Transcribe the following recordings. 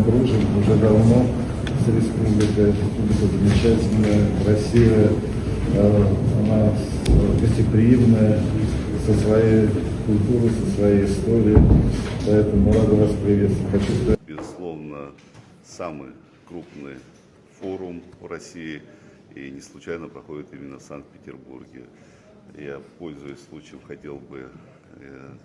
дружим уже давно с республикой. Республика замечательная, красивая, она гостеприимная, со своей культурой, со своей историей. Поэтому рада вас приветствовать. Хочу сказать. Безусловно, самый крупный форум в России, и не случайно проходит именно в Санкт-Петербурге. Я, пользуясь случаем, хотел бы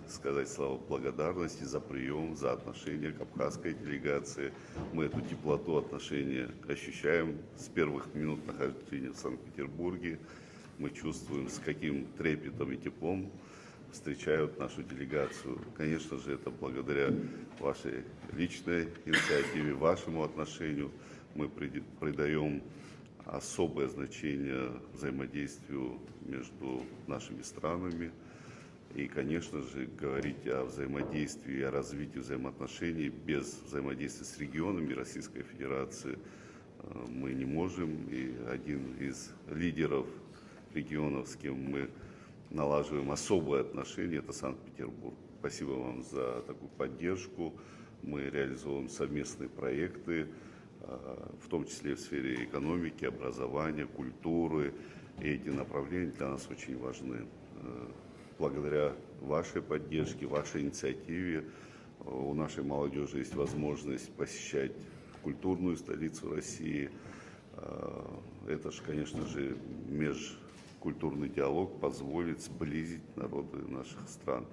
сказать слова благодарности за прием, за отношение к абхазской делегации. Мы эту теплоту отношения ощущаем с первых минут нахождения в Санкт-Петербурге. Мы чувствуем, с каким трепетом и теплом встречают нашу делегацию. Конечно же, это благодаря вашей личной инициативе, вашему отношению. Мы придаем особое значение взаимодействию между нашими странами. И, конечно же, говорить о взаимодействии, о развитии взаимоотношений без взаимодействия с регионами Российской Федерации мы не можем. И один из лидеров регионов, с кем мы налаживаем особые отношения, это Санкт-Петербург. Спасибо вам за такую поддержку. Мы реализуем совместные проекты, в том числе в сфере экономики, образования, культуры. И эти направления для нас очень важны. Благодаря вашей поддержке, вашей инициативе у нашей молодежи есть возможность посещать культурную столицу России. Это же, конечно же, межкультурный диалог позволит сблизить народы наших стран.